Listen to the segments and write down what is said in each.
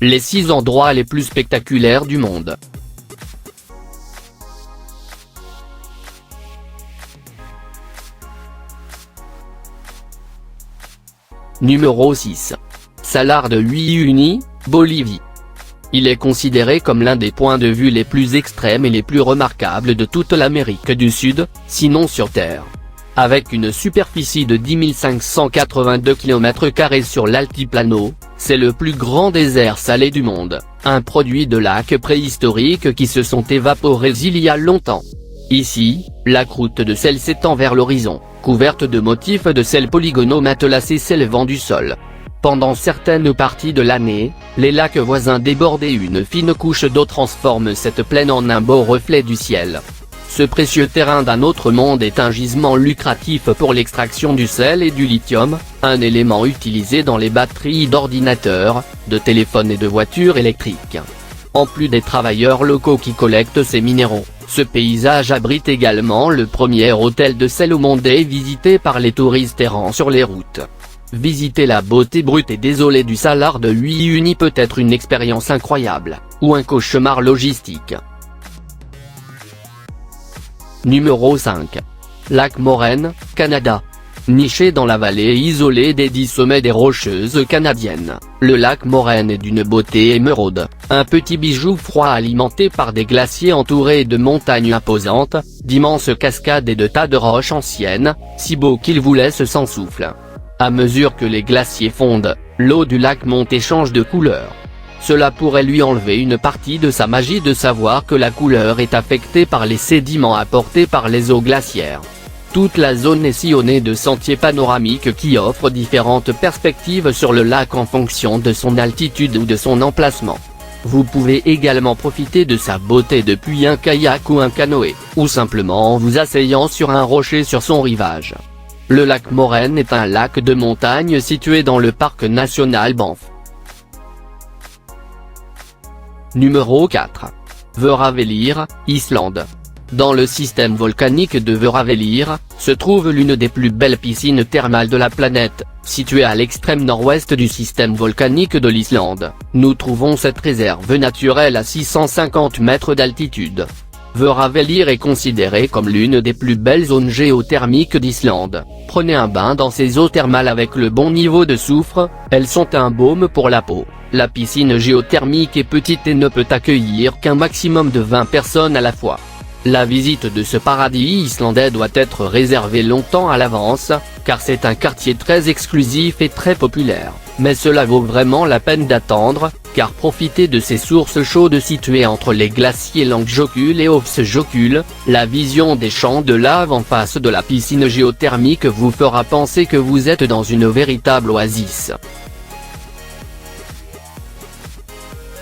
Les 6 endroits les plus spectaculaires du monde. Numéro 6. Salar de Uyuni, Bolivie. Il est considéré comme l'un des points de vue les plus extrêmes et les plus remarquables de toute l'Amérique du Sud, sinon sur Terre. Avec une superficie de 10 582 km² sur l'altiplano, c'est le plus grand désert salé du monde, un produit de lacs préhistoriques qui se sont évaporés il y a longtemps. Ici, la croûte de sel s'étend vers l'horizon, couverte de motifs de sel polygonaux matelassés s'élevant du sol. Pendant certaines parties de l'année, les lacs voisins débordent et une fine couche d'eau transforme cette plaine en un beau reflet du ciel. Ce précieux terrain d'un autre monde est un gisement lucratif pour l'extraction du sel et du lithium, un élément utilisé dans les batteries d'ordinateurs, de téléphones et de voitures électriques. En plus des travailleurs locaux qui collectent ces minéraux, ce paysage abrite également le premier hôtel de sel au monde et visité par les touristes errant sur les routes. Visiter la beauté brute et désolée du Salar de Uyuni peut être une expérience incroyable, ou un cauchemar logistique. Numéro 5. Lac Moraine, Canada. Niché dans la vallée isolée des 10 sommets des Rocheuses canadiennes, le lac Moraine est d'une beauté émeraude, un petit bijou froid alimenté par des glaciers entourés de montagnes imposantes, d'immenses cascades et de tas de roches anciennes, si beaux qu'ils vous laissent sans souffle. À mesure que les glaciers fondent, l'eau du lac monte et change de couleur. Cela pourrait lui enlever une partie de sa magie de savoir que la couleur est affectée par les sédiments apportés par les eaux glaciaires. Toute la zone est sillonnée de sentiers panoramiques qui offrent différentes perspectives sur le lac en fonction de son altitude ou de son emplacement. Vous pouvez également profiter de sa beauté depuis un kayak ou un canoë, ou simplement en vous asseyant sur un rocher sur son rivage. Le lac Moraine est un lac de montagne situé dans le parc national Banff. Numéro 4. Vöravellir, Islande. Dans le système volcanique de Vöravellir, se trouve l'une des plus belles piscines thermales de la planète, située à l'extrême nord-ouest du système volcanique de l'Islande. Nous trouvons cette réserve naturelle à 650 mètres d'altitude. Vöravellir est considérée comme l'une des plus belles zones géothermiques d'Islande. Prenez un bain dans ces eaux thermales avec le bon niveau de soufre, elles sont un baume pour la peau. La piscine géothermique est petite et ne peut accueillir qu'un maximum de 20 personnes à la fois. La visite de ce paradis islandais doit être réservée longtemps à l'avance, car c'est un quartier très exclusif et très populaire, mais cela vaut vraiment la peine d'attendre, car profitez de ces sources chaudes situées entre les glaciers Langjökull et Hofsjökull, la vision des champs de lave en face de la piscine géothermique vous fera penser que vous êtes dans une véritable oasis.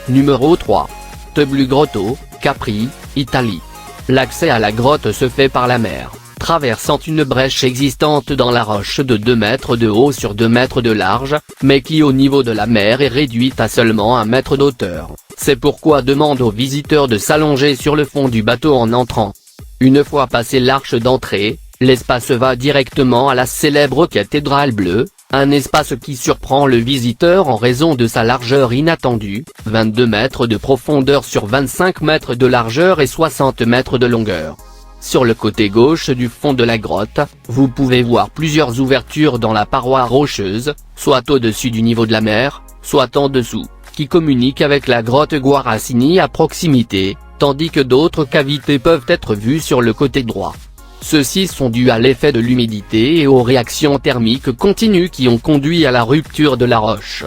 Numéro 3. Teblu Grotto, Capri, Italie. L'accès à la grotte se fait par la mer, traversant une brèche existante dans la roche de 2 mètres de haut sur 2 mètres de large, mais qui au niveau de la mer est réduite à seulement 1 mètre d'auteur. C'est pourquoi demande aux visiteurs de s'allonger sur le fond du bateau en entrant. Une fois passé l'arche d'entrée, l'espace va directement à la célèbre cathédrale bleue, un espace qui surprend le visiteur en raison de sa largeur inattendue, 22 mètres de profondeur sur 25 mètres de largeur et 60 mètres de longueur. Sur le côté gauche du fond de la grotte, vous pouvez voir plusieurs ouvertures dans la paroi rocheuse, soit au-dessus du niveau de la mer, soit en dessous, qui communiquent avec la grotte Guarasini à proximité, tandis que d'autres cavités peuvent être vues sur le côté droit. Ceux-ci sont dus à l'effet de l'humidité et aux réactions thermiques continues qui ont conduit à la rupture de la roche.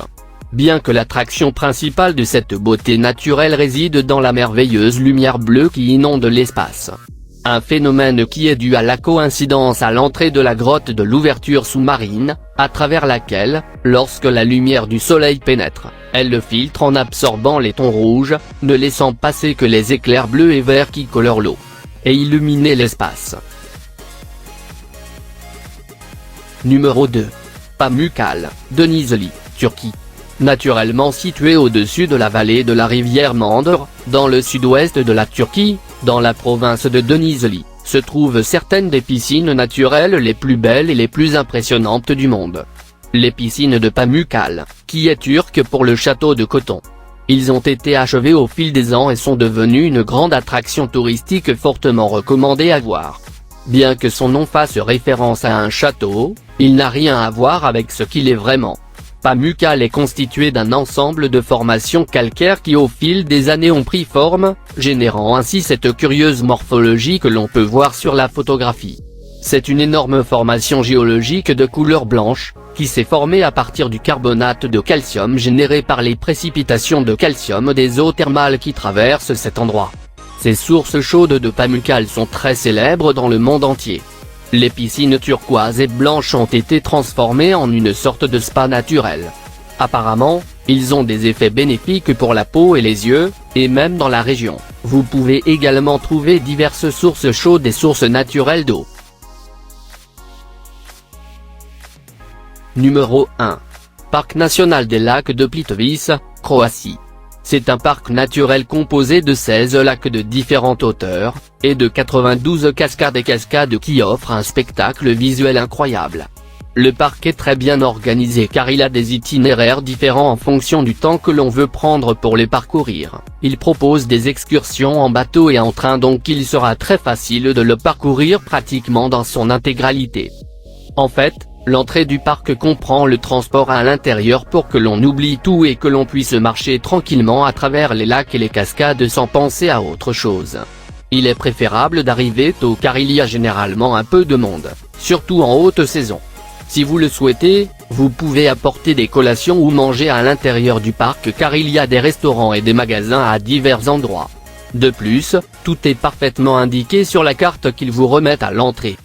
Bien que l'attraction principale de cette beauté naturelle réside dans la merveilleuse lumière bleue qui inonde l'espace. Un phénomène qui est dû à la coïncidence à l'entrée de la grotte de l'ouverture sous-marine, à travers laquelle, lorsque la lumière du soleil pénètre, elle le filtre en absorbant les tons rouges, ne laissant passer que les éclairs bleus et verts qui colorent l'eau et illuminer l'espace. Numéro 2. Pamukkale, Denizli, Turquie. Naturellement situé au-dessus de la vallée de la rivière Mandre, dans le sud-ouest de la Turquie, dans la province de Denizli, se trouvent certaines des piscines naturelles les plus belles et les plus impressionnantes du monde. Les piscines de Pamukkale, qui est turque pour le château de coton. Ils ont été achevés au fil des ans et sont devenus une grande attraction touristique fortement recommandée à voir. Bien que son nom fasse référence à un château, il n'a rien à voir avec ce qu'il est vraiment. Pamukkale est constitué d'un ensemble de formations calcaires qui au fil des années ont pris forme, générant ainsi cette curieuse morphologie que l'on peut voir sur la photographie. C'est une énorme formation géologique de couleur blanche, qui s'est formée à partir du carbonate de calcium généré par les précipitations de calcium des eaux thermales qui traversent cet endroit. Ces sources chaudes de Pamukkale sont très célèbres dans le monde entier. Les piscines turquoises et blanches ont été transformées en une sorte de spa naturel. Apparemment, ils ont des effets bénéfiques pour la peau et les yeux, et même dans la région, vous pouvez également trouver diverses sources chaudes et sources naturelles d'eau. Numéro 1. Parc national des lacs de Plitvice, Croatie. C'est un parc naturel composé de 16 lacs de différentes hauteurs, et de 92 cascades et cascades qui offrent un spectacle visuel incroyable. Le parc est très bien organisé car il a des itinéraires différents en fonction du temps que l'on veut prendre pour les parcourir. Il propose des excursions en bateau et en train donc il sera très facile de le parcourir pratiquement dans son intégralité. En fait, l'entrée du parc comprend le transport à l'intérieur pour que l'on oublie tout et que l'on puisse marcher tranquillement à travers les lacs et les cascades sans penser à autre chose. Il est préférable d'arriver tôt car il y a généralement un peu de monde, surtout en haute saison. Si vous le souhaitez, vous pouvez apporter des collations ou manger à l'intérieur du parc car il y a des restaurants et des magasins à divers endroits. De plus, tout est parfaitement indiqué sur la carte qu'ils vous remettent à l'entrée.